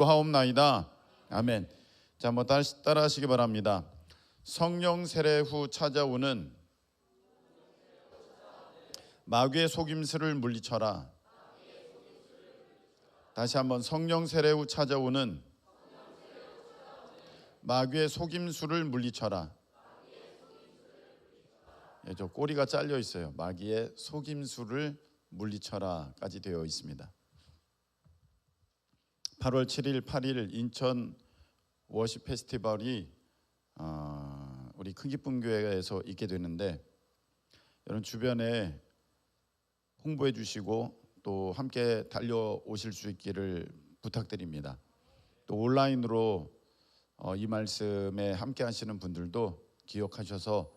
하옵나이다. 아멘. 자, 한번 따라 하시기 바랍니다. 성령 세례 후 찾아오는 마귀의 속임수를 물리쳐라. 다시 한번 성령 세례 후 찾아오는 마귀의 속임수를 물리쳐라. 예, 저 꼬리가 잘려 있어요. 마귀의 속임수를 물리쳐라까지 되어 있습니다. 8월 7일, 8일 인천 워십 페스티벌이 우리 큰기쁨교회에서 있게 되는데, 여러분 주변에 홍보해 주시고 또 함께 달려오실 수 있기를 부탁드립니다. 또 온라인으로 이 말씀에 함께 하시는 분들도 기억하셔서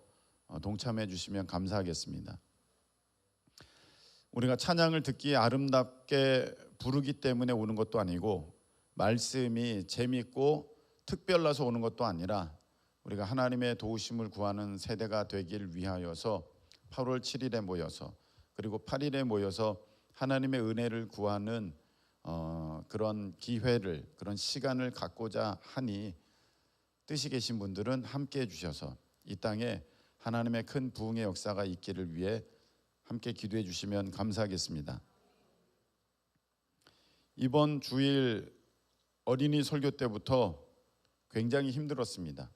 동참해 주시면 감사하겠습니다. 우리가 찬양을 듣기에 아름답게 부르기 때문에 오는 것도 아니고, 말씀이 재밌고 특별나서 오는 것도 아니라, 우리가 하나님의 도우심을 구하는 세대가 되길 위하여서 8월 7일에 모여서, 그리고 8일에 모여서 하나님의 은혜를 구하는 그런 기회를, 그런 시간을 갖고자 하니, 뜻이 계신 분들은 함께 해주셔서 이 땅에 하나님의 큰 부흥의 역사가 있기를 위해 함께 기도해 주시면 감사하겠습니다. 이번 주일 어린이 설교 때부터 굉장히 힘들었습니다.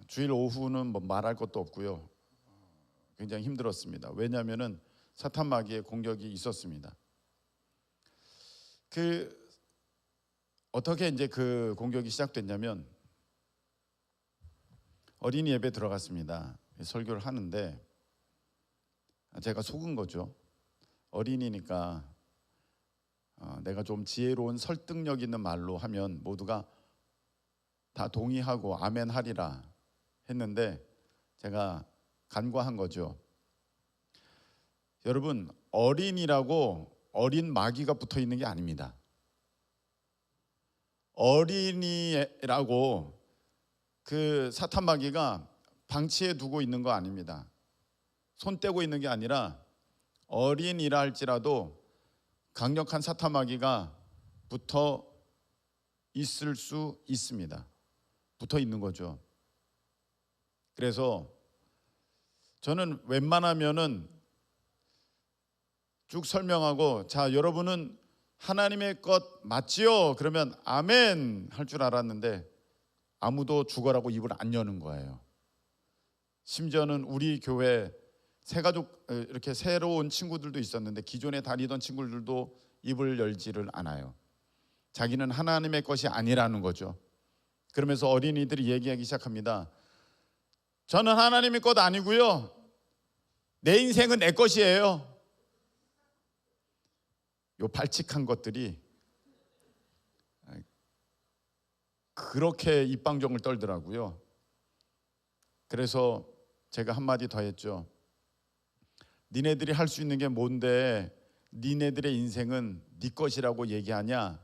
주일 오후는 뭐 말할 것도 없고요. 굉장히 힘들었습니다. 왜냐하면은 사탄 마귀의 공격이 있었습니다. 어떻게 이제 그 공격이 시작됐냐면, 어린이 예배 들어갔습니다. 설교를 하는데 제가 속은 거죠. 어린이니까 내가 좀 지혜로운 설득력 있는 말로 하면 모두가 다 동의하고 아멘 하리라 했는데, 제가 간과한 거죠. 여러분, 어린이라고 어린 마귀가 붙어 있는 게 아닙니다. 어린이라고 그 사탄 마귀가 방치해 두고 있는 거 아닙니다. 손 떼고 있는 게 아니라, 어린이라 할지라도 강력한 사탄 마귀가 붙어 있을 수 있습니다. 붙어 있는 거죠. 그래서 저는 웬만하면은 쭉 설명하고, 자, 여러분은 하나님의 것 맞지요? 그러면 아멘 할 줄 알았는데 아무도 죽어라고 입을 안 여는 거예요. 심지어는 우리 교회 새가족, 이렇게 새로운 친구들도 있었는데 기존에 다니던 친구들도 입을 열지를 않아요. 자기는 하나님의 것이 아니라는 거죠. 그러면서 어린이들이 얘기하기 시작합니다. 저는 하나님의 것 아니고요, 내 인생은 내 것이에요. 요 발칙한 것들이 그렇게 입방정을 떨더라고요. 그래서 제가 한마디 더 했죠. 니네들이 할 수 있는 게 뭔데 니네들의 인생은 네 것이라고 얘기하냐?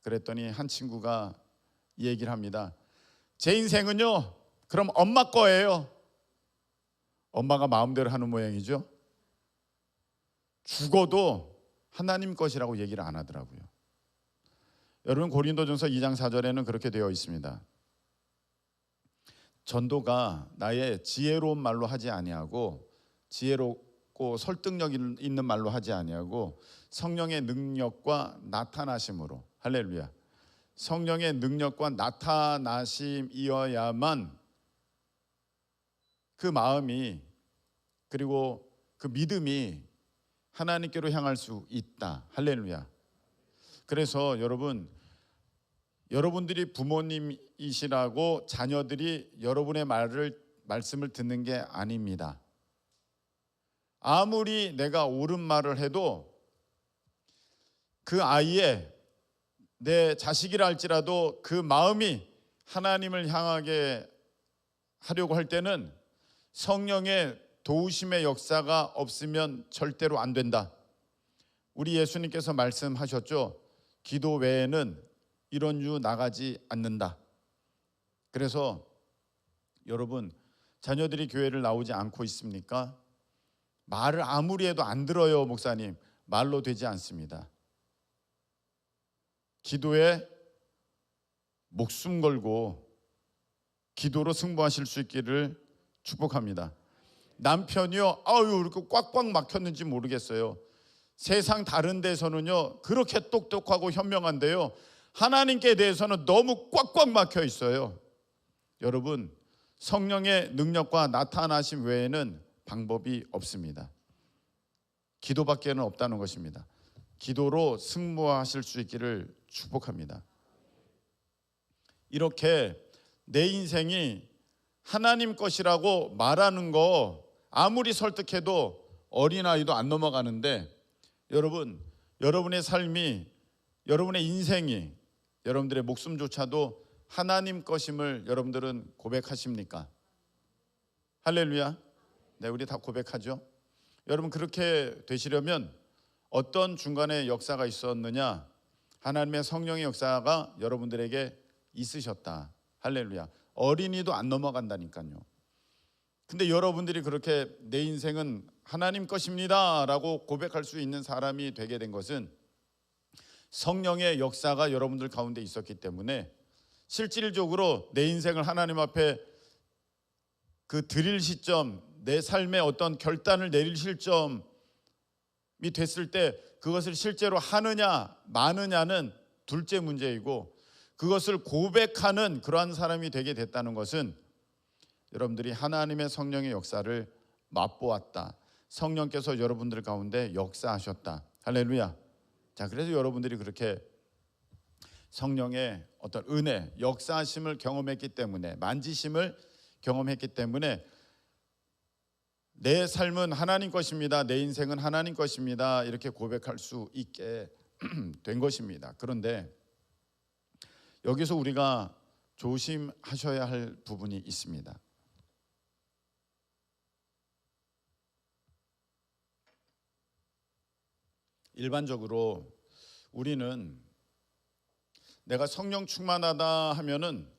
그랬더니 한 친구가 이 얘기를 합니다. 제 인생은요, 그럼 엄마 거예요. 엄마가 마음대로 하는 모양이죠. 죽어도 하나님 것이라고 얘기를 안 하더라고요. 여러분, 고린도전서 2장 4절에는 그렇게 되어 있습니다. 전도가 나의 지혜로운 말로 하지 아니하고, 지혜롭고 설득력 있는 말로 하지 아니하고, 성령의 능력과 나타나심으로, 할렐루야, 성령의 능력과 나타나심이어야만 그 마음이, 그리고 그 믿음이 하나님께로 향할 수 있다. 할렐루야. 그래서 여러분들이 부모님이시라고 자녀들이 여러분의 말씀을 듣는 게 아닙니다. 아무리 내가 옳은 말을 해도 그 아이의, 내 자식이라 할지라도 그 마음이 하나님을 향하게 하려고 할 때는 성령의 도우심의 역사가 없으면 절대로 안 된다. 우리 예수님께서 말씀하셨죠. 기도 외에는 이런 유 나가지 않는다. 그래서 여러분, 자녀들이 교회를 나오지 않고 있습니까? 말을 아무리 해도 안 들어요, 목사님. 말로 되지 않습니다. 기도에 목숨 걸고 기도로 승부하실 수 있기를 축복합니다. 남편이요, 아유 이렇게 꽉꽉 막혔는지 모르겠어요. 세상 다른 데서는요 그렇게 똑똑하고 현명한데요, 하나님께 대해서는 너무 꽉꽉 막혀 있어요. 여러분, 성령의 능력과 나타나심 외에는 방법이 없습니다. 기도밖에는 없다는 것입니다. 기도로 승부하실 수 있기를 축복합니다. 이렇게 내 인생이 하나님 것이라고 말하는 거 아무리 설득해도 어린아이도 안 넘어가는데, 여러분, 여러분의 삶이, 여러분의 인생이, 여러분들의 목숨조차도 하나님 것임을 여러분들은 고백하십니까? 할렐루야. 네, 우리 다 고백하죠. 여러분, 그렇게 되시려면 어떤 중간에 역사가 있었느냐? 하나님의 성령의 역사가 여러분들에게 있으셨다. 할렐루야. 어린이도 안 넘어간다니까요. 근데 여러분들이 그렇게 내 인생은 하나님 것입니다 라고 고백할 수 있는 사람이 되게 된 것은 성령의 역사가 여러분들 가운데 있었기 때문에, 실질적으로 내 인생을 하나님 앞에 그 드릴 시점, 내 삶의 어떤 결단을 내릴 시점이 됐을 때 그것을 실제로 하느냐 마느냐는 둘째 문제이고, 그것을 고백하는 그러한 사람이 되게 됐다는 것은 여러분들이 하나님의 성령의 역사를 맛보았다. 성령께서 여러분들 가운데 역사하셨다. 할렐루야. 자, 그래서 여러분들이 그렇게 성령의 어떤 은혜, 역사하심을 경험했기 때문에, 만지심을 경험했기 때문에 내 삶은 하나님 것입니다, 내 인생은 하나님 것입니다, 이렇게 고백할 수 있게 된 것입니다. 그런데 여기서 우리가 조심하셔야 할 부분이 있습니다. 일반적으로 우리는 내가 성령 충만하다 하면은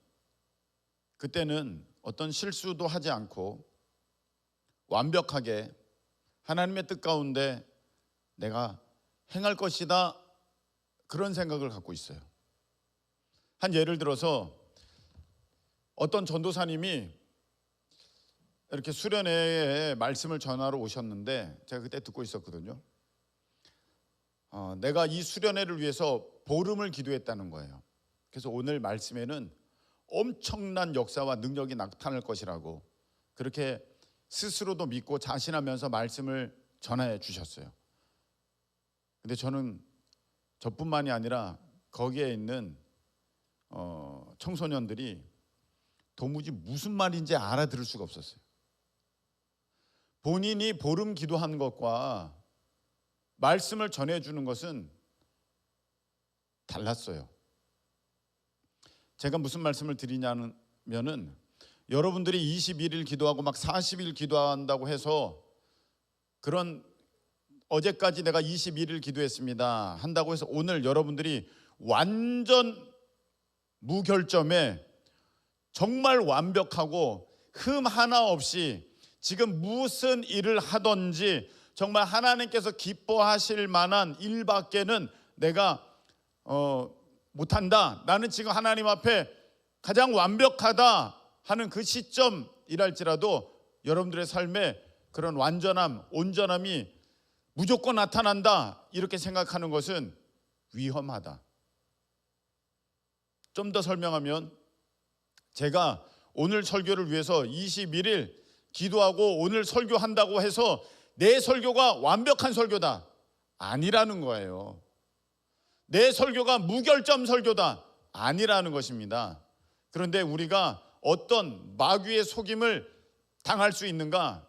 그때는 어떤 실수도 하지 않고 완벽하게 하나님의 뜻 가운데 내가 행할 것이다, 그런 생각을 갖고 있어요. 한 예를 들어서 어떤 전도사님이 이렇게 수련회에 말씀을 전하러 오셨는데 제가 그때 듣고 있었거든요. 내가 이 수련회를 위해서 보름을 기도했다는 거예요. 그래서 오늘 말씀에는 엄청난 역사와 능력이 나타날 것이라고 그렇게 스스로도 믿고 자신하면서 말씀을 전해 주셨어요. 근데 저는 저뿐만이 아니라 거기에 있는 청소년들이 도무지 무슨 말인지 알아들을 수가 없었어요. 본인이 보름 기도한 것과 말씀을 전해주는 것은 달랐어요. 제가 무슨 말씀을 드리냐면은, 여러분들이 21일 기도하고 막 40일 기도한다고 해서, 그런 어제까지 내가 21일 기도했습니다 한다고 해서 오늘 여러분들이 완전 무결점에 정말 완벽하고 흠 하나 없이 지금 무슨 일을 하든지 정말 하나님께서 기뻐하실 만한 일밖에는 내가 못한다, 나는 지금 하나님 앞에 가장 완벽하다 하는 그 시점이랄지라도 여러분들의 삶에 그런 완전함, 온전함이 무조건 나타난다, 이렇게 생각하는 것은 위험하다. 좀 더 설명하면, 제가 오늘 설교를 위해서 21일 기도하고 오늘 설교한다고 해서 내 설교가 완벽한 설교다, 아니라는 거예요. 내 설교가 무결점 설교다, 아니라는 것입니다. 그런데 우리가 어떤 마귀의 속임을 당할 수 있는가?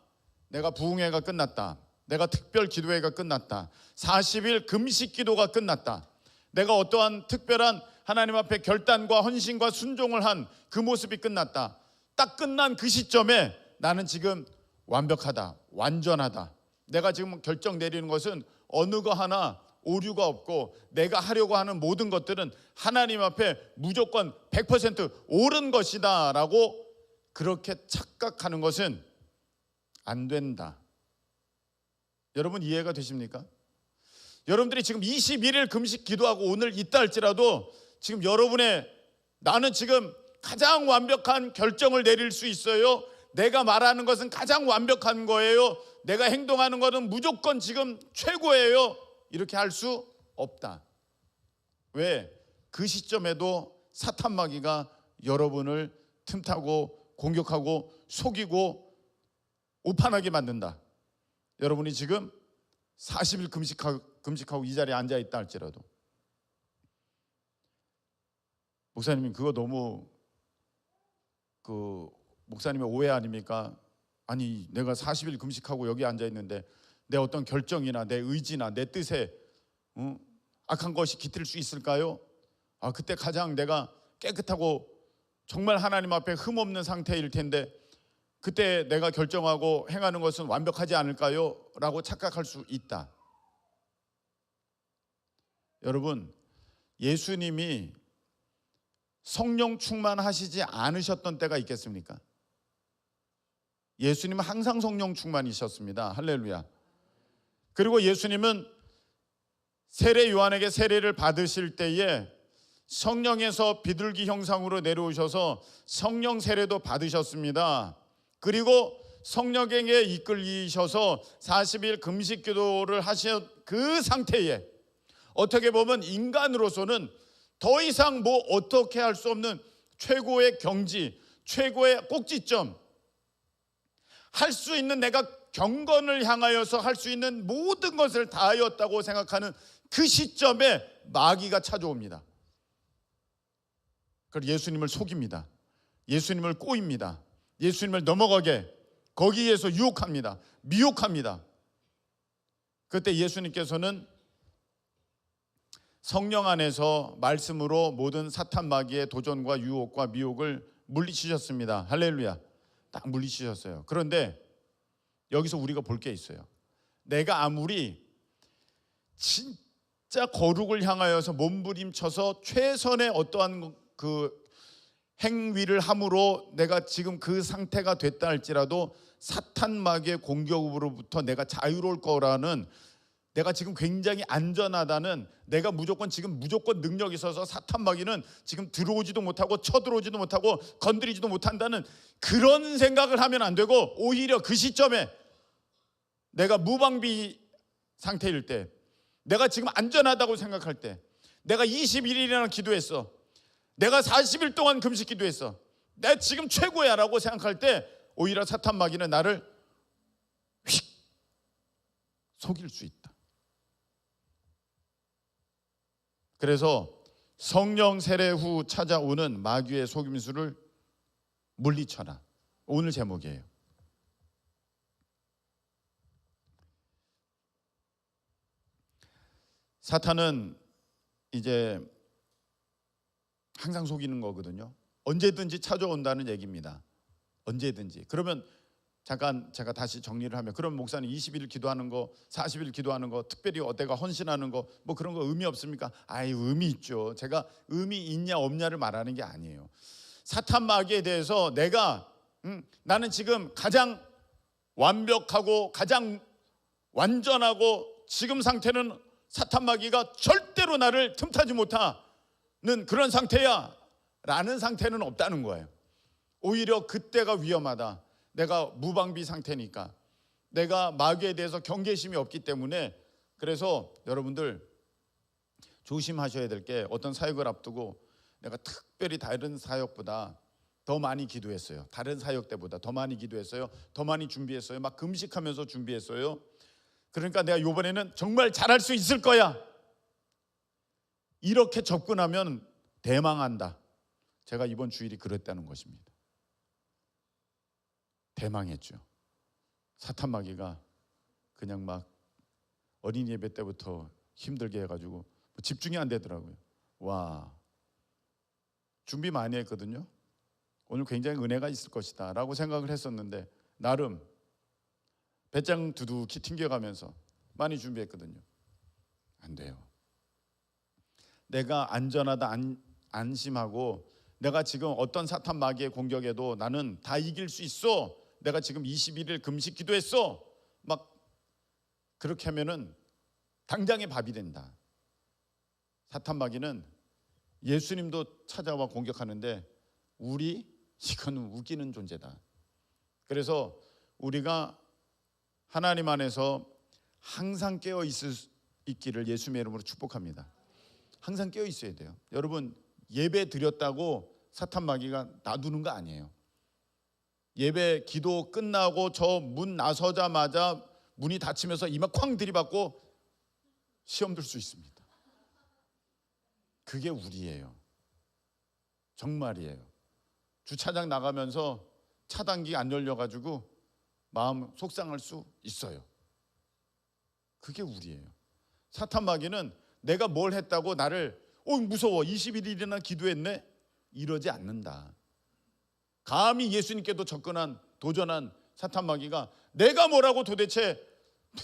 내가 부흥회가 끝났다, 내가 특별 기도회가 끝났다, 40일 금식 기도가 끝났다, 내가 어떠한 특별한 하나님 앞에 결단과 헌신과 순종을 한 그 모습이 끝났다. 딱 끝난 그 시점에 나는 지금 완벽하다, 완전하다, 내가 지금 결정 내리는 것은 어느 거 하나 오류가 없고 내가 하려고 하는 모든 것들은 하나님 앞에 무조건 100% 옳은 것이다 라고 그렇게 착각하는 것은 안 된다. 여러분, 이해가 되십니까? 여러분들이 지금 21일 금식 기도하고 오늘 있다 할지라도 지금 여러분의 나는 지금 가장 완벽한 결정을 내릴 수 있어요. 내가 말하는 것은 가장 완벽한 거예요. 내가 행동하는 것은 무조건 지금 최고예요. 이렇게 할 수 없다. 왜? 그 시점에도 사탄 마귀가 여러분을 틈타고 공격하고 속이고 오판하게 만든다. 여러분이 지금 40일 금식하고 이 자리에 앉아 있다 할지라도, 목사님 그거 너무 목사님의 오해 아닙니까? 아니 내가 40일 금식하고 여기 앉아 있는데 내 어떤 결정이나 내 의지나 내 뜻에 악한 것이 깃들 수 있을까요? 그때 가장 내가 깨끗하고 정말 하나님 앞에 흠없는 상태일 텐데 그때 내가 결정하고 행하는 것은 완벽하지 않을까요? 라고 착각할 수 있다. 여러분, 예수님이 성령 충만하시지 않으셨던 때가 있겠습니까? 예수님은 항상 성령 충만이셨습니다. 할렐루야. 그리고 예수님은 세례 요한에게 세례를 받으실 때에 성령에서 비둘기 형상으로 내려오셔서 성령 세례도 받으셨습니다. 그리고 성령에게 이끌리셔서 40일 금식 기도를 하신 그 상태에 어떻게 보면 인간으로서는 더 이상 뭐 어떻게 할 수 없는 최고의 경지, 최고의 꼭지점, 할 수 있는 내가 경건을 향하여서 할 수 있는 모든 것을 다하였다고 생각하는 그 시점에 마귀가 찾아옵니다. 그래서 예수님을 속입니다. 예수님을 꼬입니다. 예수님을 넘어가게 거기에서 유혹합니다. 미혹합니다. 그때 예수님께서는 성령 안에서 말씀으로 모든 사탄 마귀의 도전과 유혹과 미혹을 물리치셨습니다. 할렐루야. 딱 물리치셨어요. 그런데 여기서 우리가 볼 게 있어요. 내가 아무리 진짜 거룩을 향하여서 몸부림쳐서 최선의 어떠한 그 행위를 함으로 내가 지금 그 상태가 됐다 할지라도 사탄 마귀의 공격으로부터 내가 자유로울 거라는, 내가 지금 굉장히 안전하다는, 내가 무조건 능력이 있어서 사탄 마귀는 지금 들어오지도 못하고 쳐들어오지도 못하고 건드리지도 못한다는 그런 생각을 하면 안 되고, 오히려 그 시점에 내가 무방비 상태일 때, 내가 지금 안전하다고 생각할 때, 내가 21일이나 기도했어, 내가 40일 동안 금식 기도했어, 내가 지금 최고야 라고 생각할 때 오히려 사탄 마귀는 나를 휙 속일 수 있다. 그래서 성령 세례 후 찾아오는 마귀의 속임수를 물리쳐라, 오늘 제목이에요. 사탄은 이제 항상 속이는 거거든요. 언제든지 찾아온다는 얘기입니다. 언제든지. 그러면 잠깐 제가 다시 정리를 하면, 그럼 목사님 20일 기도하는 거, 40일 기도하는 거, 특별히 내가 헌신하는 거, 뭐 그런 거 의미 없습니까? 의미 있죠. 제가 의미 있냐 없냐를 말하는 게 아니에요. 사탄 마귀에 대해서 내가 나는 지금 가장 완벽하고 가장 완전하고 지금 상태는 사탄 마귀가 절대로 나를 틈타지 못하는 그런 상태야 라는 상태는 없다는 거예요. 오히려 그때가 위험하다. 내가 무방비 상태니까, 내가 마귀에 대해서 경계심이 없기 때문에. 그래서 여러분들 조심하셔야 될 게, 어떤 사역을 앞두고 내가 특별히 다른 사역보다 더 많이 기도했어요. 다른 사역 때보다 더 많이 기도했어요. 더 많이 준비했어요. 막 금식하면서 준비했어요. 그러니까 내가 이번에는 정말 잘할 수 있을 거야, 이렇게 접근하면 대망한다. 제가 이번 주일이 그랬다는 것입니다. 대망했죠. 사탄 마귀가 그냥 막 어린이 예배 때부터 힘들게 해가지고 집중이 안 되더라고요. 와, 준비 많이 했거든요. 오늘 굉장히 은혜가 있을 것이다 라고 생각을 했었는데, 나름 배짱 두둑히 튕겨가면서 많이 준비했거든요. 안 돼요. 내가 안전하다, 안심하고 내가 지금 어떤 사탄 마귀의 공격에도 나는 다 이길 수 있어, 내가 지금 21일 금식 기도했어, 막 그렇게 하면은 당장의 밥이 된다. 사탄 마귀는 예수님도 찾아와 공격하는데 이거는 우기는 존재다. 그래서 우리가 하나님 안에서 항상 깨어 있기를 예수님의 이름으로 축복합니다. 항상 깨어 있어야 돼요. 여러분, 예배 드렸다고 사탄 마귀가 놔두는 거 아니에요. 예배 기도 끝나고 저 문 나서자마자 문이 닫히면서 이마 쾅 들이받고 시험 들 수 있습니다. 그게 우리예요. 정말이에요. 주차장 나가면서 차단기 안 열려가지고 마음 속상할 수 있어요. 그게 우리예요. 사탄 마귀는 내가 뭘 했다고 나를 무서워 21일이나 기도했네 이러지 않는다. 감히 예수님께도 도전한 사탄 마귀가 내가 뭐라고 도대체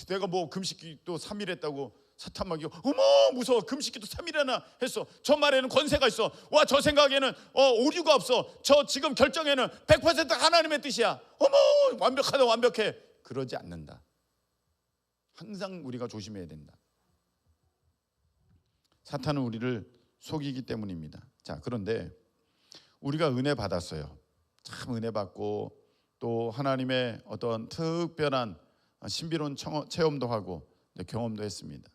내가 뭐 금식기도 3일 했다고 사탄 마귀가 어머 무서워 금식기도 3일이나 했어. 저 말에는 권세가 있어. 와 저 생각에는 오류가 없어. 저 지금 결정에는 100% 하나님의 뜻이야. 어머 완벽하다 완벽해. 그러지 않는다. 항상 우리가 조심해야 된다. 사탄은 우리를 속이기 때문입니다. 자, 그런데 우리가 은혜 받았어요. 참 은혜 받고 또 하나님의 어떤 특별한 신비로운 체험도 하고 경험도 했습니다.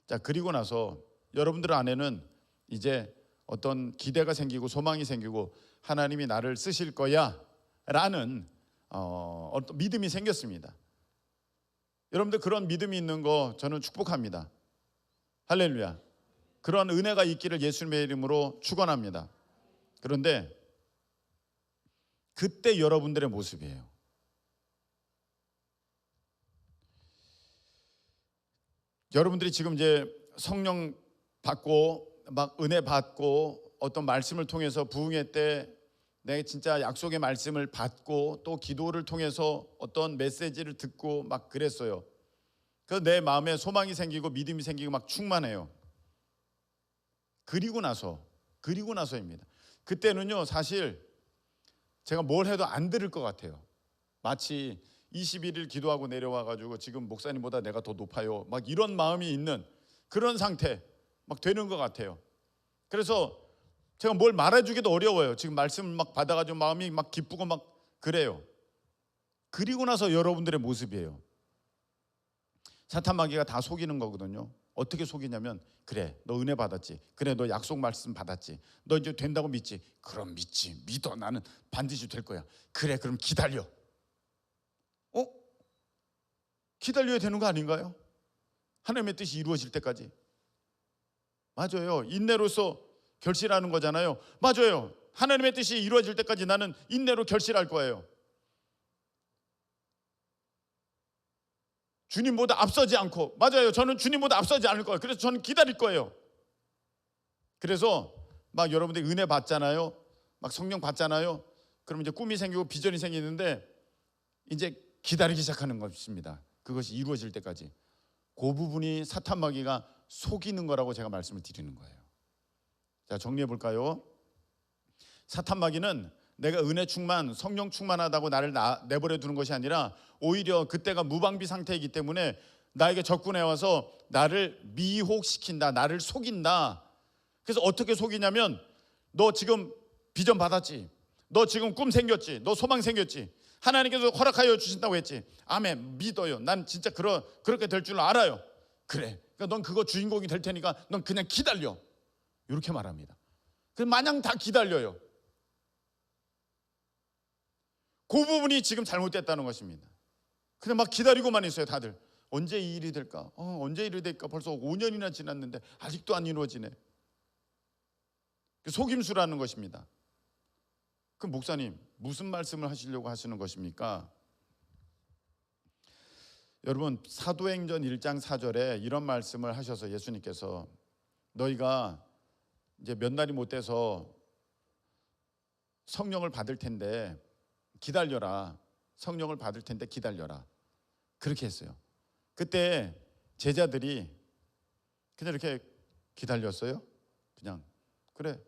자, 그리고 나서 여러분들 안에는 이제 어떤 기대가 생기고 소망이 생기고 하나님이 나를 쓰실 거야 라는 어떤 믿음이 생겼습니다. 여러분들 그런 믿음이 있는 거 저는 축복합니다. 할렐루야. 그런 은혜가 있기를 예수님의 이름으로 축원합니다. 그런데 그때 여러분들의 모습이에요. 여러분들이 지금 이제 성령 받고 막 은혜 받고 어떤 말씀을 통해서 부흥회 때 내가 진짜 약속의 말씀을 받고 또 기도를 통해서 어떤 메시지를 듣고 막 그랬어요. 그래서 내 마음에 소망이 생기고 믿음이 생기고 막 충만해요. 그리고 나서입니다. 그때는요 사실 제가 뭘 해도 안 들을 것 같아요. 마치 21일 기도하고 내려와가지고 지금 목사님보다 내가 더 높아요 막 이런 마음이 있는 그런 상태 막 되는 것 같아요. 그래서 제가 뭘 말해주기도 어려워요. 지금 말씀을 막 받아가지고 마음이 막 기쁘고 막 그래요. 그리고 나서 여러분들의 모습이에요. 사탄 마귀가 다 속이는 거거든요. 어떻게 속이냐면 그래 너 은혜 받았지, 그래 너 약속 말씀 받았지, 너 이제 된다고 믿지, 그럼 믿어 나는 반드시 될 거야. 그래 그럼 기다려. 기다려야 되는 거 아닌가요? 하나님의 뜻이 이루어질 때까지. 맞아요. 인내로서 결실하는 거잖아요. 맞아요. 하나님의 뜻이 이루어질 때까지 나는 인내로 결실할 거예요. 주님보다 앞서지 않고. 맞아요. 저는 주님보다 앞서지 않을 거예요. 그래서 저는 기다릴 거예요. 그래서 막 여러분들이 은혜 받잖아요. 막 성령 받잖아요. 그럼 이제 꿈이 생기고 비전이 생기는데 이제 기다리기 시작하는 것입니다. 그것이 이루어질 때까지. 그 부분이 사탄 마귀가 속이는 거라고 제가 말씀을 드리는 거예요. 자, 정리해 볼까요? 사탄 마귀는 내가 은혜 충만, 성령 충만하다고 나를 내버려 두는 것이 아니라 오히려 그때가 무방비 상태이기 때문에 나에게 접근해 와서 나를 미혹시킨다, 나를 속인다. 그래서 어떻게 속이냐면 너 지금 비전 받았지, 너 지금 꿈 생겼지, 너 소망 생겼지, 하나님께서 허락하여 주신다고 했지, 아멘, 믿어요, 난 진짜 그렇게 될 줄 알아요. 그래, 그러니까 넌 그거 주인공이 될 테니까 넌 그냥 기다려, 이렇게 말합니다. 그래서 마냥 다 기다려요. 그 부분이 지금 잘못됐다는 것입니다. 그냥 막 기다리고만 있어요. 다들 언제 이 일이 될까? 언제 일이 될까? 벌써 5년이나 지났는데 아직도 안 이루어지네. 속임수라는 것입니다. 그럼 목사님 무슨 말씀을 하시려고 하시는 것입니까? 여러분 사도행전 1장 4절에 이런 말씀을 하셔서 예수님께서 너희가 이제 몇 날이 못 돼서 성령을 받을 텐데 기다려라. 성령을 받을 텐데 기다려라. 그렇게 했어요. 그때 제자들이 그냥 이렇게 기다렸어요. 그냥 그래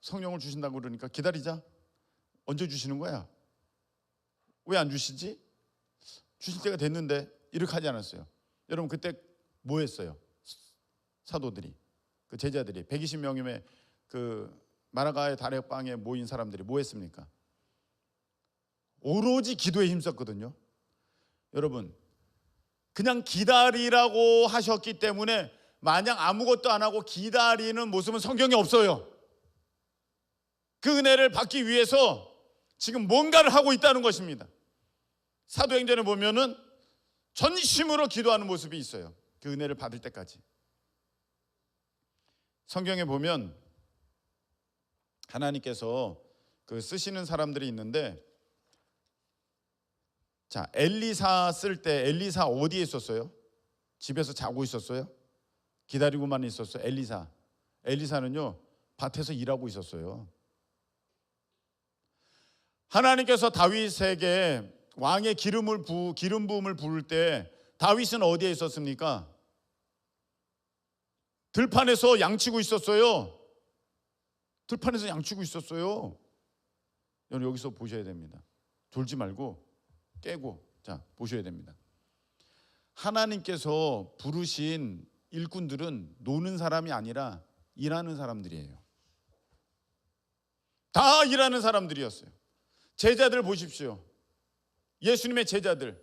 성령을 주신다고 그러니까 기다리자. 언제 주시는 거야? 왜 안 주시지? 주실 때가 됐는데 이렇게 하지 않았어요. 여러분 그때 뭐 했어요? 사도들이, 그 제자들이 120명의 그 마라가의 다락방에 모인 사람들이 뭐 했습니까? 오로지 기도에 힘썼거든요. 여러분, 그냥 기다리라고 하셨기 때문에 마냥 아무것도 안 하고 기다리는 모습은 성경에 없어요. 그 은혜를 받기 위해서 지금 뭔가를 하고 있다는 것입니다. 사도행전에 보면은 전심으로 기도하는 모습이 있어요. 그 은혜를 받을 때까지. 성경에 보면 하나님께서 그 쓰시는 사람들이 있는데, 자, 엘리사 쓸 때 엘리사 어디에 있었어요? 집에서 자고 있었어요? 기다리고만 있었어요? 엘리사는요 밭에서 일하고 있었어요. 하나님께서 다윗에게 왕의 기름 부음을 부을 때 다윗은 어디에 있었습니까? 들판에서 양치고 있었어요. 들판에서 양치고 있었어요. 여러분, 여기서 보셔야 됩니다. 졸지 말고 깨고, 자, 보셔야 됩니다. 하나님께서 부르신 일꾼들은 노는 사람이 아니라 일하는 사람들이에요. 다 일하는 사람들이었어요. 제자들 보십시오. 예수님의 제자들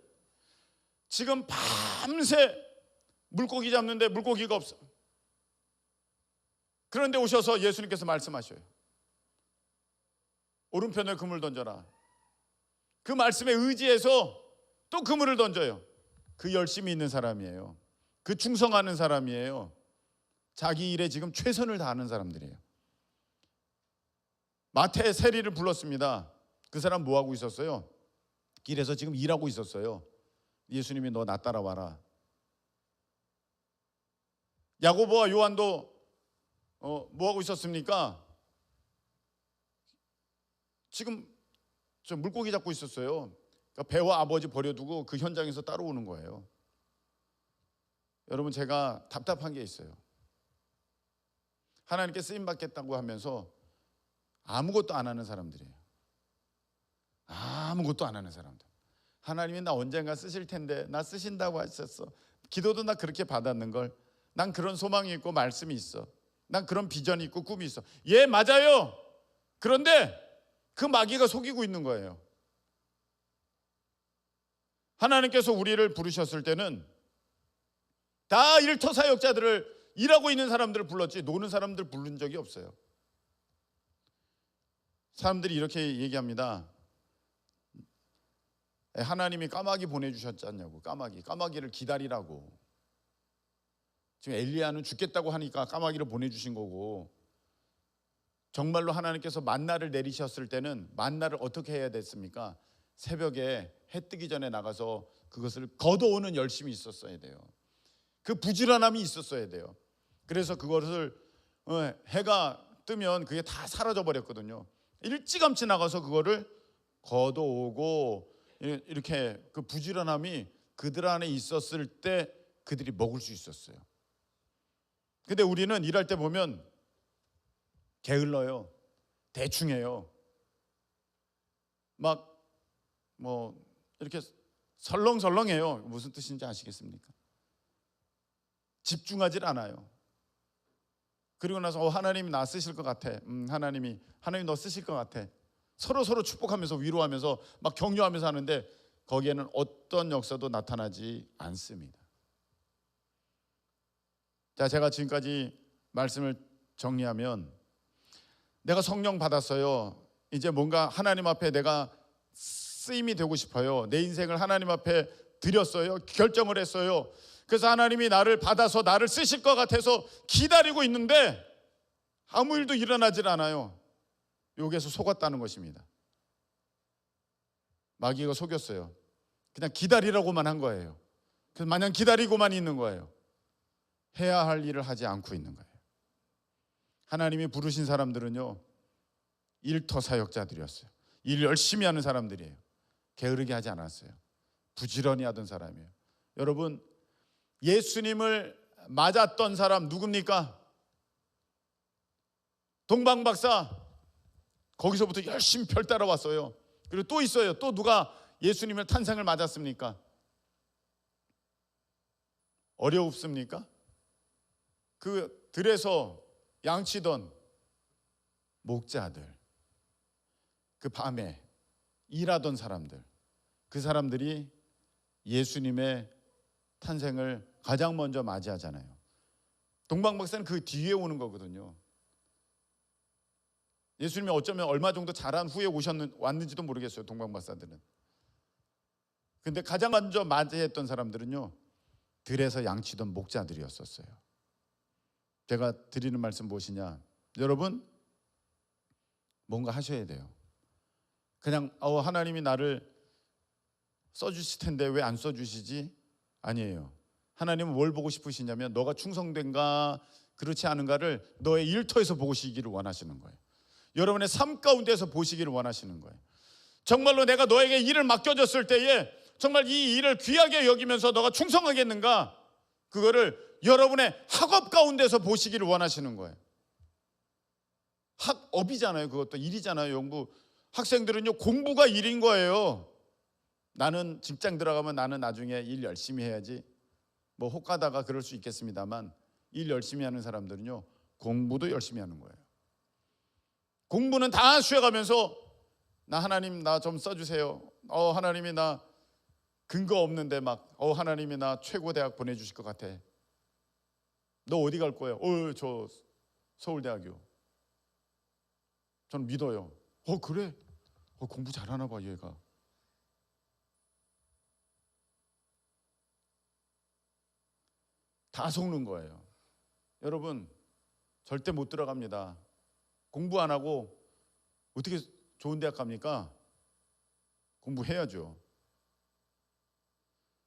지금 밤새 물고기 잡는데 물고기가 없어. 그런데 오셔서 예수님께서 말씀하셔요. 오른편에 그물 던져라. 그 말씀에 의지해서 또 그물을 던져요. 그 열심히 있는 사람이에요. 그 충성하는 사람이에요. 자기 일에 지금 최선을 다하는 사람들이에요. 마태 세리를 불렀습니다. 그 사람 뭐 하고 있었어요? 길에서 지금 일하고 있었어요. 예수님이 너 나 따라와라. 야고보와 요한도 뭐 하고 있었습니까? 지금 저 물고기 잡고 있었어요. 그러니까 배와 아버지 버려두고 그 현장에서 따라오는 거예요. 여러분, 제가 답답한 게 있어요. 하나님께 쓰임 받겠다고 하면서 아무것도 안 하는 사람들이에요. 아무것도 안 하는 사람들. 하나님이 나 언젠가 쓰실 텐데, 나 쓰신다고 하셨어. 기도도 나 그렇게 받았는 걸. 난 그런 소망이 있고 말씀이 있어. 난 그런 비전이 있고 꿈이 있어. 예, 맞아요. 그런데 그 마귀가 속이고 있는 거예요. 하나님께서 우리를 부르셨을 때는 다 일터 사역자들을, 일하고 있는 사람들을 불렀지 노는 사람들 부른 적이 없어요. 사람들이 이렇게 얘기합니다. 하나님이 까마귀 보내주셨지 않냐고. 까마귀를 기다리라고. 지금 엘리야는 죽겠다고 하니까 까마귀를 보내주신 거고, 정말로 하나님께서 만나를 내리셨을 때는 만나를 어떻게 해야 됐습니까? 새벽에 해 뜨기 전에 나가서 그것을 걷어오는 열심이 있었어야 돼요. 그 부지런함이 있었어야 돼요. 그래서 그것을 해가 뜨면 그게 다 사라져 버렸거든요. 일찌감치 나가서 그거를 걷어오고, 이렇게 그 부지런함이 그들 안에 있었을 때 그들이 먹을 수 있었어요. 근데 우리는 일할 때 보면 게을러요. 대충 해요. 막 뭐 이렇게 설렁설렁해요. 무슨 뜻인지 아시겠습니까? 집중하질 않아요. 그리고 나서 하나님이 나 쓰실 것 같아. 하나님이 너 쓰실 것 같아. 서로 축복하면서 위로하면서 막 격려하면서 하는데 거기에는 어떤 역사도 나타나지 않습니다. 자, 제가 지금까지 말씀을 정리하면, 내가 성령 받았어요. 이제 뭔가 하나님 앞에 내가 쓰임이 되고 싶어요. 내 인생을 하나님 앞에 드렸어요. 결정을 했어요. 그래서 하나님이 나를 받아서 나를 쓰실 것 같아서 기다리고 있는데 아무 일도 일어나질 않아요. 여기에서 속았다는 것입니다. 마귀가 속였어요. 그냥 기다리라고만 한 거예요. 그래서 마냥 기다리고만 있는 거예요. 해야 할 일을 하지 않고 있는 거예요. 하나님이 부르신 사람들은요, 일터 사역자들이었어요. 일 열심히 하는 사람들이에요. 게으르게 하지 않았어요. 부지런히 하던 사람이에요. 여러분, 예수님을 맞았던 사람 누굽니까? 동방박사. 거기서부터 열심히 별 따라왔어요. 그리고 또 있어요. 또 누가 예수님을 탄생을 맞았습니까? 어려웠습니까? 그 들에서 양치던 목자들, 그 밤에 일하던 사람들, 그 사람들이 예수님의 탄생을 가장 먼저 맞이하잖아요. 동방박사는 그 뒤에 오는 거거든요. 예수님이 어쩌면 얼마 정도 자란 후에 왔는지도 모르겠어요, 동방박사들은. 근데 가장 먼저 맞이했던 사람들은요, 들에서 양치던 목자들이었었어요. 제가 드리는 말씀 무엇이냐, 여러분 뭔가 하셔야 돼요. 그냥 하나님이 나를 써주실 텐데 왜 안 써주시지? 아니에요. 하나님은 뭘 보고 싶으시냐면 너가 충성된가 그렇지 않은가를 너의 일터에서 보시기를 원하시는 거예요. 여러분의 삶 가운데서 보시기를 원하시는 거예요. 정말로 내가 너에게 일을 맡겨줬을 때에 정말 이 일을 귀하게 여기면서 너가 충성하겠는가, 그거를 여러분의 학업 가운데서 보시기를 원하시는 거예요. 학업이잖아요. 그것도 일이잖아요. 연구 학생들은요, 공부가 일인 거예요. 나는 직장 들어가면 나는 나중에 일 열심히 해야지, 뭐 혹가다가 그럴 수 있겠습니다만, 일 열심히 하는 사람들은요, 공부도 열심히 하는 거예요. 공부는 다 쉬어가면서 나 하나님 나 좀 써주세요. 하나님이 나 근거 없는데 막 하나님이 나 최고 대학 보내주실 것 같아. 너 어디 갈 거예요? 저 서울대학이요. 저는 믿어요. 그래? 공부 잘하나 봐 얘가. 다 속는 거예요. 여러분 절대 못 들어갑니다. 공부 안 하고 어떻게 좋은 대학 갑니까? 공부해야죠.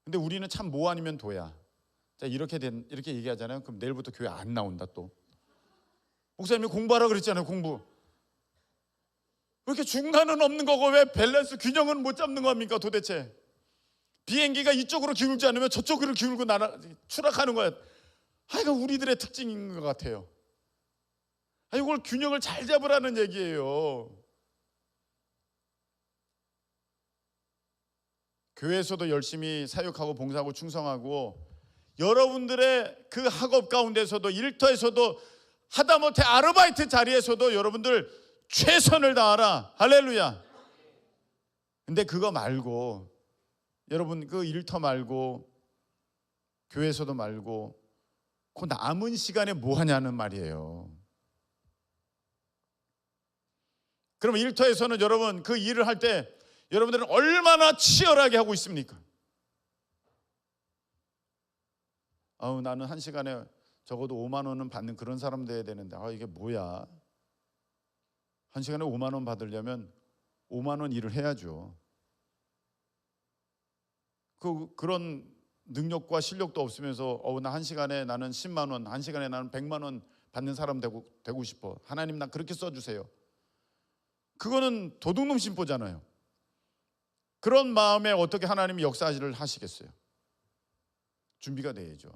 근데 우리는 참 뭐 아니면 도야. 자, 이렇게 얘기하잖아요. 그럼 내일부터 교회 안 나온다 또. 목사님이 공부하라 그랬잖아요. 공부. 왜 이렇게 중간은 없는 거고 왜 밸런스 균형은 못 잡는 겁니까 도대체? 비행기가 이쪽으로 기울지 않으면 저쪽으로 기울고 추락하는 거야. 이거 우리들의 특징인 것 같아요. 이걸 균형을 잘 잡으라는 얘기예요. 교회에서도 열심히 사역하고 봉사하고 충성하고, 여러분들의 그 학업 가운데서도 일터에서도 하다못해 아르바이트 자리에서도 여러분들 최선을 다하라. 할렐루야. 근데 그거 말고, 여러분 그 일터 말고 교회에서도 말고 그 남은 시간에 뭐 하냐는 말이에요. 그럼 일터에서는 여러분 그 일을 할 때 여러분들은 얼마나 치열하게 하고 있습니까? 나는 한 시간에 적어도 5만 원은 받는 그런 사람 돼야 되는데 이게 뭐야? 한 시간에 5만 원 받으려면 5만 원 일을 해야죠. 그런 능력과 실력도 없으면서 나 한 시간에 나는 10만 원, 한 시간에 나는 100만 원 받는 사람 되고 싶어. 하나님 나 그렇게 써주세요. 그거는 도둑놈 심보잖아요. 그런 마음에 어떻게 하나님이 역사를 하시겠어요? 준비가 돼야죠.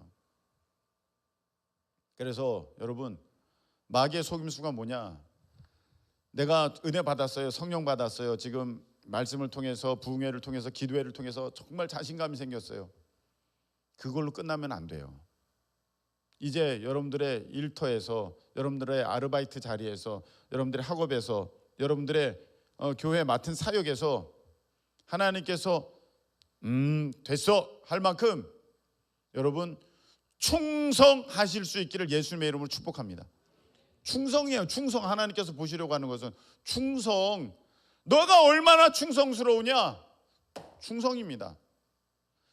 그래서 여러분 마귀의 속임수가 뭐냐? 내가 은혜 받았어요. 성령 받았어요. 지금 말씀을 통해서 부흥회를 통해서 기도회를 통해서 정말 자신감이 생겼어요. 그걸로 끝나면 안 돼요. 이제 여러분들의 일터에서, 여러분들의 아르바이트 자리에서, 여러분들의 학업에서, 여러분들의 교회 맡은 사역에서 하나님께서 됐어 할 만큼 여러분 충성하실 수 있기를 예수님의 이름으로 축복합니다. 충성이에요. 충성. 하나님께서 보시려고 하는 것은 충성. 너가 얼마나 충성스러우냐? 충성입니다.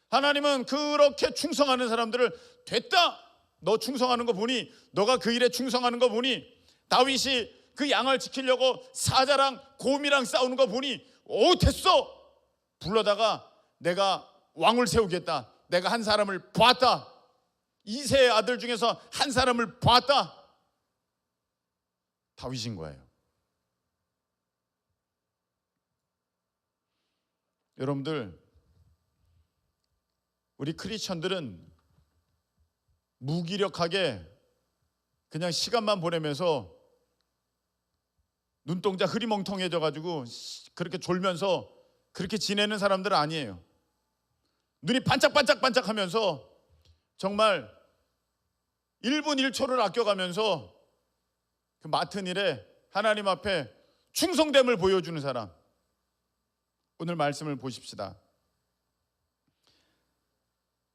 하나님은 그렇게 충성하는 사람들을 됐다. 너 충성하는 거 보니, 너가 그 일에 충성하는 거 보니, 다윗이 그 양을 지키려고 사자랑 곰이랑 싸우는 거 보니 됐어. 불러다가 내가 왕을 세우겠다. 내가 한 사람을 봤다. 이새의 아들 중에서 한 사람을 봤다. 다윗인 거예요. 여러분들, 우리 크리스천들은 무기력하게 그냥 시간만 보내면서 눈동자 흐리멍텅해져 가지고 그렇게 졸면서 그렇게 지내는 사람들은 아니에요. 눈이 반짝반짝반짝하면서 정말 1분 1초를 아껴가면서 그 맡은 일에 하나님 앞에 충성됨을 보여주는 사람. 오늘 말씀을 보십시다.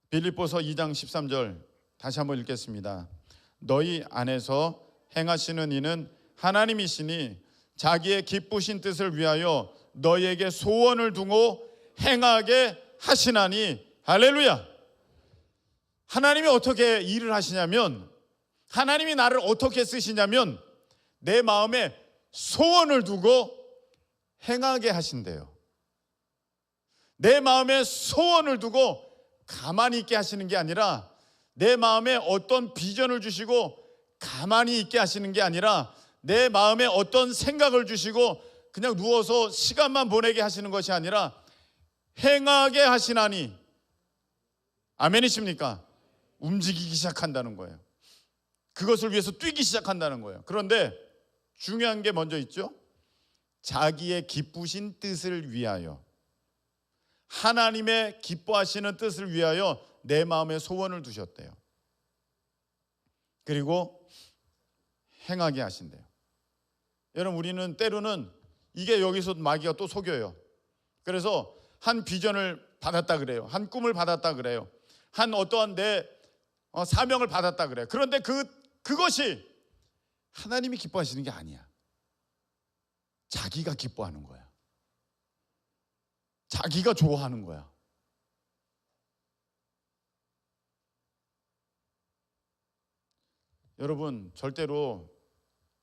빌립보서 2장 13절 다시 한번 읽겠습니다. 너희 안에서 행하시는 이는 하나님이시니 자기의 기쁘신 뜻을 위하여 너희에게 소원을 두고 행하게 하시나니. 할렐루야. 하나님이 어떻게 일을 하시냐면, 하나님이 나를 어떻게 쓰시냐면 내 마음에 소원을 두고 행하게 하신대요. 내 마음에 소원을 두고 가만히 있게 하시는 게 아니라, 내 마음에 어떤 비전을 주시고 가만히 있게 하시는 게 아니라, 내 마음에 어떤 생각을 주시고 그냥 누워서 시간만 보내게 하시는 것이 아니라 행하게 하시나니. 아멘이십니까? 움직이기 시작한다는 거예요. 그것을 위해서 뛰기 시작한다는 거예요. 그런데 중요한 게 먼저 있죠. 자기의 기쁘신 뜻을 위하여, 하나님의 기뻐하시는 뜻을 위하여 내 마음에 소원을 두셨대요. 그리고 행하게 하신대요. 여러분, 우리는 때로는 이게 여기서 마귀가 또 속여요. 그래서 한 비전을 받았다 그래요. 한 꿈을 받았다 그래요. 한 어떠한 내 사명을 받았다 그래요. 그런데 그것이 하나님이 기뻐하시는 게 아니야. 자기가 기뻐하는 거야. 자기가 좋아하는 거야. 여러분, 절대로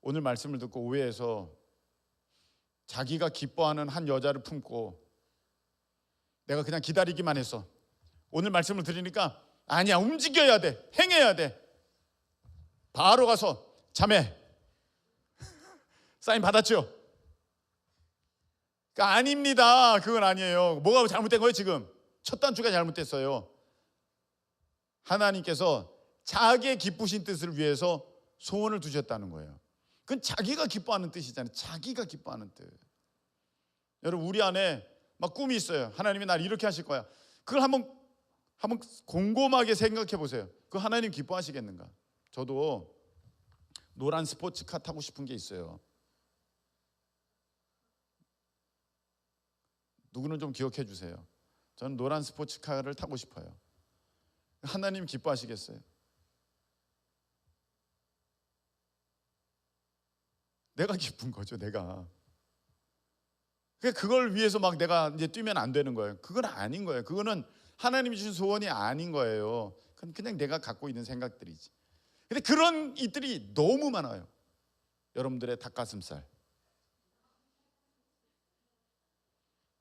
오늘 말씀을 듣고 오해해서 자기가 기뻐하는 한 여자를 품고 내가 그냥 기다리기만 했어. 오늘 말씀을 들으니까 아니야, 움직여야 돼, 행해야 돼. 바로 가서 자매 사인 받았죠? 그러니까 아닙니다. 그건 아니에요. 뭐가 잘못된 거예요? 지금 첫 단추가 잘못됐어요. 하나님께서 자기의 기쁘신 뜻을 위해서 소원을 두셨다는 거예요. 그건 자기가 기뻐하는 뜻이잖아요. 자기가 기뻐하는 뜻. 여러분, 우리 안에 막 꿈이 있어요. 하나님이 날 이렇게 하실 거야. 그걸 한번 곰곰하게 생각해 보세요. 그 하나님 기뻐하시겠는가? 저도 노란 스포츠카 타고 싶은 게 있어요. 누구는 좀 기억해 주세요. 저는 노란 스포츠카를 타고 싶어요. 하나님 기뻐하시겠어요? 내가 기쁜 거죠, 내가. 그걸 위해서 막 내가 이제 뛰면 안 되는 거예요. 그건 아닌 거예요. 그거는 하나님이 주신 소원이 아닌 거예요. 그건 그냥 내가 갖고 있는 생각들이지. 근데 그런 이들이 너무 많아요. 여러분들의 닭가슴살.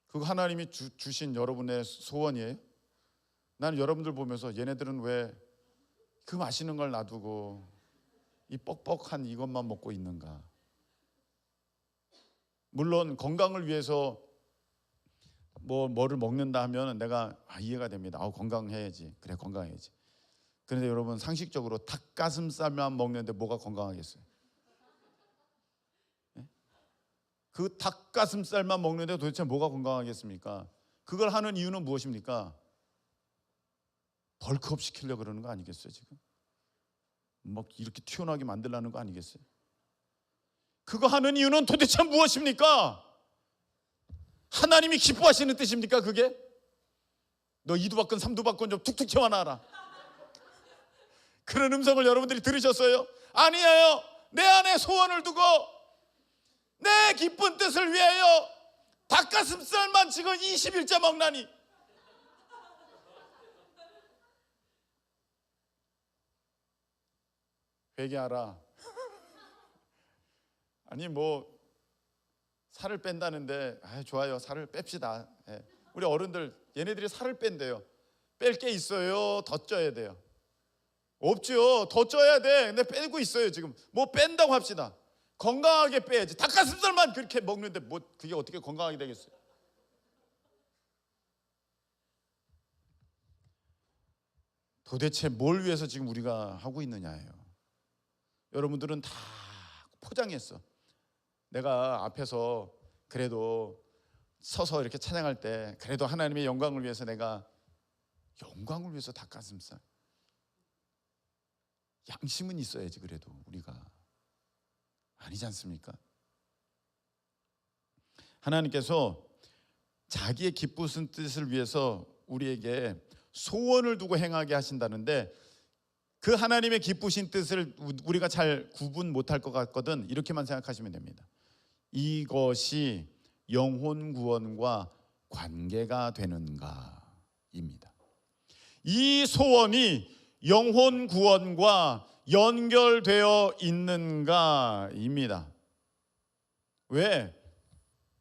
그거 하나님이 주신 여러분의 소원이에요? 나는 여러분들 보면서 얘네들은 왜 그 맛있는 걸 놔두고 이 뻑뻑한 이것만 먹고 있는가? 물론 건강을 위해서 뭐를 먹는다 하면 내가 이해가 됩니다. 건강해야지. 그래, 건강해야지. 그런데 여러분, 상식적으로 닭가슴살만 먹는데 뭐가 건강하겠어요? 네? 그 닭가슴살만 먹는데 도대체 뭐가 건강하겠습니까? 그걸 하는 이유는 무엇입니까? 벌크업 시키려고 그러는 거 아니겠어요? 지금 막 이렇게 튀어나오게 만들려는 거 아니겠어요? 그거 하는 이유는 도대체 무엇입니까? 하나님이 기뻐하시는 뜻입니까? 그게? 너 이두박근 삼두박근 좀 툭툭 채워놔라. 그런 음성을 여러분들이 들으셨어요? 아니에요. 내 안에 소원을 두고 내 기쁜 뜻을 위하여 닭가슴살만 지금 20일째 먹나니. 회개하라. 아니 살을 뺀다는데 좋아요. 살을 뺍시다. 우리 어른들 얘네들이 살을 뺀대요. 뺄 게 있어요? 더 쪄야 돼요? 없죠. 더 쪄야 돼. 근데 빼고 있어요. 지금 뺀다고 합시다. 건강하게 빼야지. 닭가슴살만 그렇게 먹는데 그게 어떻게 건강하게 되겠어요? 도대체 뭘 위해서 지금 우리가 하고 있느냐예요. 여러분들은 다 포장했어. 내가 앞에서 그래도 서서 이렇게 찬양할 때 그래도 하나님의 영광을 위해서 내가 영광을 위해서 닭가슴살. 양심은 있어야지. 그래도 우리가 아니지 않습니까? 하나님께서 자기의 기쁘신 뜻을 위해서 우리에게 소원을 두고 행하게 하신다는데, 그 하나님의 기쁘신 뜻을 우리가 잘 구분 못할 것 같거든. 이렇게만 생각하시면 됩니다. 이것이 영혼 구원과 관계가 되는가입니다. 이 소원이 영혼 구원과 연결되어 있는가입니다. 왜?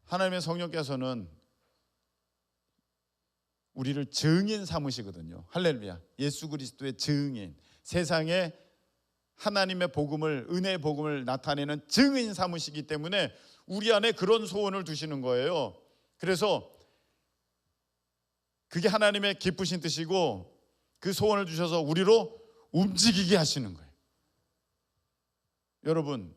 하나님의 성령께서는 우리를 증인 삼으시거든요. 할렐루야. 예수 그리스도의 증인, 세상에 하나님의 복음을, 은혜의 복음을 나타내는 증인 삼으시기 때문에 우리 안에 그런 소원을 두시는 거예요. 그래서 그게 하나님의 기쁘신 뜻이고, 그 소원을 주셔서 우리로 움직이게 하시는 거예요. 여러분,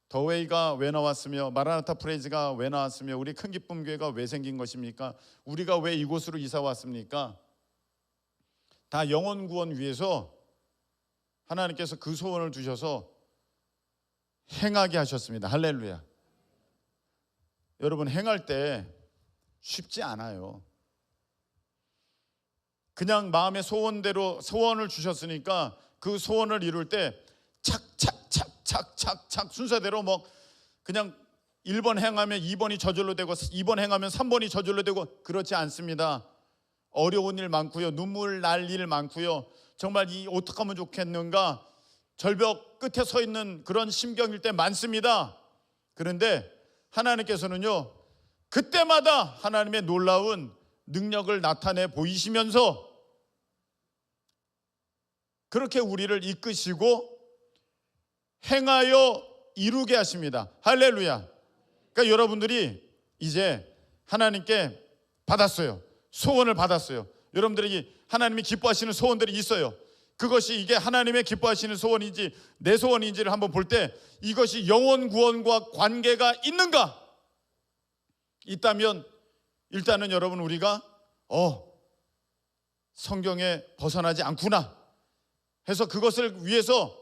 더웨이가 왜 나왔으며, 마라나타 프레이즈가 왜 나왔으며, 우리 큰 기쁨 교회가 왜 생긴 것입니까? 우리가 왜 이곳으로 이사 왔습니까? 다 영혼 구원 위해서 하나님께서 그 소원을 두셔서 행하게 하셨습니다. 할렐루야. 여러분, 행할 때 쉽지 않아요. 그냥 마음의 소원대로 소원을 주셨으니까 그 소원을 이룰 때 착착착착착착 순서대로 뭐 그냥 1번 행하면 2번이 저절로 되고 2번 행하면 3번이 저절로 되고 그렇지 않습니다. 어려운 일 많고요. 눈물 날 일 많고요. 정말 이 어떻게 하면 좋겠는가, 절벽 끝에 서 있는 그런 심경일 때 많습니다. 그런데 하나님께서는요, 그때마다 하나님의 놀라운 능력을 나타내 보이시면서 그렇게 우리를 이끄시고 행하여 이루게 하십니다. 할렐루야. 그러니까 여러분들이 이제 하나님께 받았어요. 소원을 받았어요. 여러분들이 하나님이 기뻐하시는 소원들이 있어요. 그것이 이게 하나님의 기뻐하시는 소원인지 내 소원인지를 한번 볼 때, 이것이 영혼 구원과 관계가 있는가? 있다면 일단은 여러분, 우리가 성경에 벗어나지 않구나 해서 그것을 위해서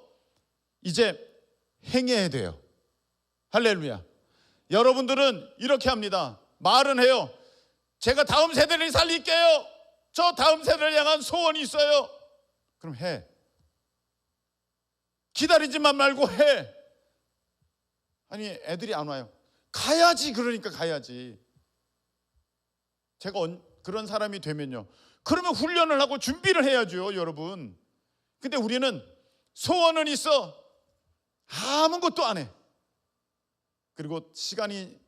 이제 행해야 돼요. 할렐루야. 여러분들은 이렇게 합니다. 말은 해요. 제가 다음 세대를 살릴게요. 저 다음 세대를 향한 소원이 있어요. 그럼 해. 기다리지만 말고 해. 아니, 애들이 안 와요. 가야지. 그러니까 가야지. 제가 그런 사람이 되면요, 그러면 훈련을 하고 준비를 해야죠, 여러분. 근데 우리는 소원은 있어, 아무것도 안 해. 그리고 시간이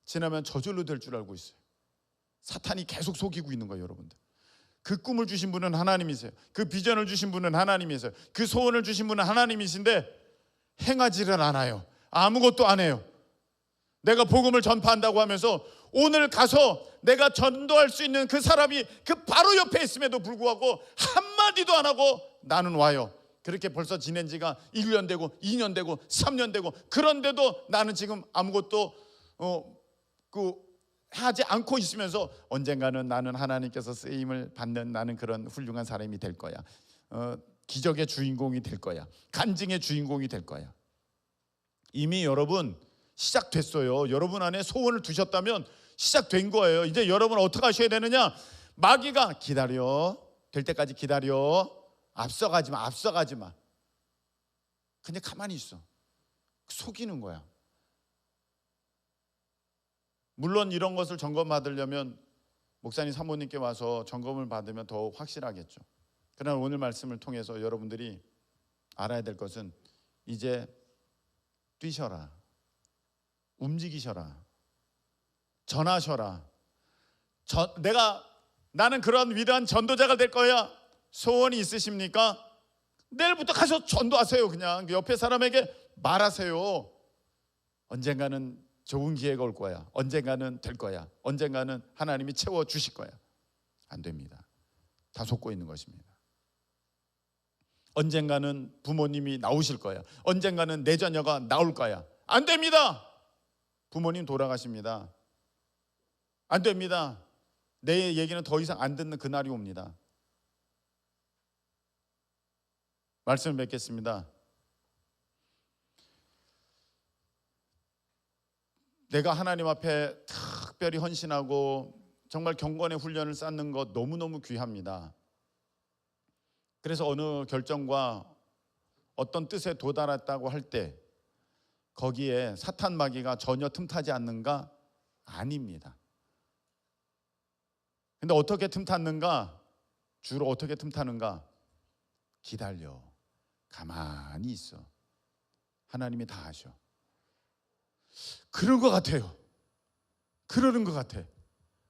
지나면 저절로 될 줄 알고 있어요. 사탄이 계속 속이고 있는 거예요, 여러분들. 그 꿈을 주신 분은 하나님이세요. 그 비전을 주신 분은 하나님이세요. 그 소원을 주신 분은 하나님이신데 행하지를 않아요. 아무것도 안 해요. 내가 복음을 전파한다고 하면서 오늘 가서 내가 전도할 수 있는 그 사람이 그 바로 옆에 있음에도 불구하고 한마디도 안 하고 나는 와요. 그렇게 벌써 지낸 지가 1년 되고 2년 되고 3년 되고, 그런데도 나는 지금 아무것도 하지 않고 있으면서 언젠가는 나는 하나님께서 쓰임을 받는 나는 그런 훌륭한 사람이 될 거야. 기적의 주인공이 될 거야. 간증의 주인공이 될 거야. 이미 여러분 시작됐어요. 여러분 안에 소원을 두셨다면 시작된 거예요. 이제 여러분 어떻게 하셔야 되느냐? 마귀가 기다려, 될 때까지 기다려, 앞서가지 마. 그냥 가만히 있어. 속이는 거야. 물론 이런 것을 점검받으려면 목사님 사모님께 와서 점검을 받으면 더 확실하겠죠. 그러나 오늘 말씀을 통해서 여러분들이 알아야 될 것은 이제 뛰셔라, 움직이셔라, 전하셔라. 나는 그런 위대한 전도자가 될 거야. 소원이 있으십니까? 내일부터 가서 전도하세요. 그냥 옆에 사람에게 말하세요. 언젠가는 좋은 기회가 올 거야. 언젠가는 될 거야. 언젠가는 하나님이 채워주실 거야. 안 됩니다. 다 속고 있는 것입니다. 언젠가는 부모님이 나오실 거야. 언젠가는 내 자녀가 나올 거야. 안 됩니다. 부모님 돌아가십니다. 안 됩니다. 내 얘기는 더 이상 안 듣는 그날이 옵니다. 말씀을 맺겠습니다. 내가 하나님 앞에 특별히 헌신하고 정말 경건의 훈련을 쌓는 것 너무너무 귀합니다. 그래서 어느 결정과 어떤 뜻에 도달했다고 할 때 거기에 사탄 마귀가 전혀 틈타지 않는가? 아닙니다. 근데 어떻게 틈탔는가? 주로 어떻게 틈타는가? 기다려. 가만히 있어. 하나님이 다 하셔. 그런 것 같아요. 그러는 것 같아.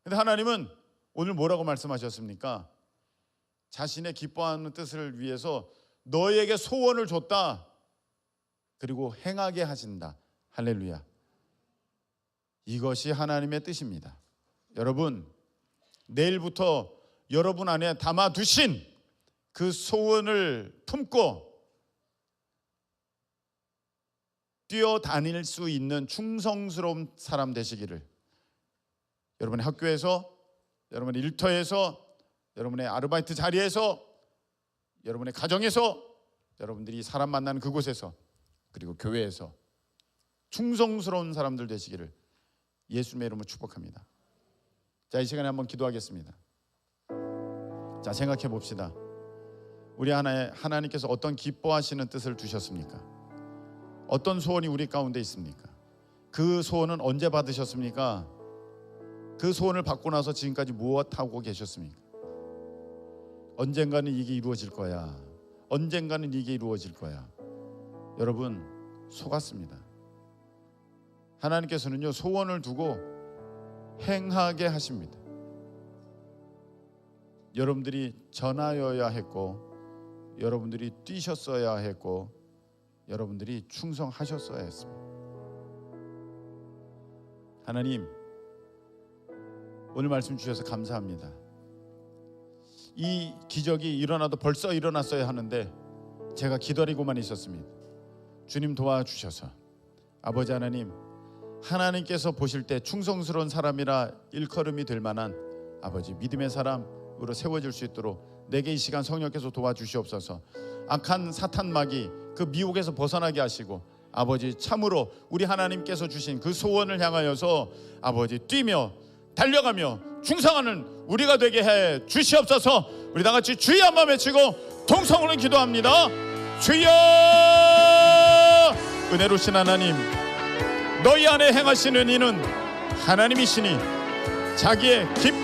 근데 하나님은 오늘 뭐라고 말씀하셨습니까? 자신의 기뻐하는 뜻을 위해서 너에게 소원을 줬다. 그리고 행하게 하신다. 할렐루야. 이것이 하나님의 뜻입니다. 여러분, 내일부터 여러분 안에 담아두신 그 소원을 품고 뛰어다닐 수 있는 충성스러운 사람 되시기를, 여러분의 학교에서, 여러분의 일터에서, 여러분의 아르바이트 자리에서, 여러분의 가정에서, 여러분들이 사람 만나는 그곳에서, 그리고 교회에서 충성스러운 사람들 되시기를 예수님의 이름으로 축복합니다. 자, 이 시간에 한번 기도하겠습니다. 자, 생각해 봅시다. 우리 하나님께서 어떤 기뻐하시는 뜻을 주셨습니까? 어떤 소원이 우리 가운데 있습니까? 그 소원은 언제 받으셨습니까? 그 소원을 받고 나서 지금까지 무엇하고 계셨습니까? 언젠가는 이게 이루어질 거야. 언젠가는 이게 이루어질 거야. 여러분, 속았습니다. 하나님께서는요, 소원을 두고 행하게 하십니다. 여러분들이 전하여야 했고, 여러분들이 뛰셨어야 했고, 여러분들이 충성하셨어야 했습니다. 하나님, 오늘 말씀 주셔서 감사합니다. 이 기적이 일어나도 벌써 일어났어야 하는데 제가 기다리고만 있었습니다. 주님 도와주셔서 아버지 하나님, 하나님께서 보실 때 충성스러운 사람이라 일컬음이 될 만한 아버지 믿음의 사람으로 세워질 수 있도록 내게 이 시간 성령께서 도와주시옵소서. 악한 사탄 마귀 그 미혹에서 벗어나게 하시고 아버지, 참으로 우리 하나님께서 주신 그 소원을 향하여서 아버지 뛰며 달려가며 충성하는 우리가 되게 해 주시옵소서. 우리 다 같이 주여 한번 외치고 동성으로 기도합니다. 주여! 은혜로우신 하나님, 너희 안에 행하시는 이는 하나님이시니 자기의 기쁨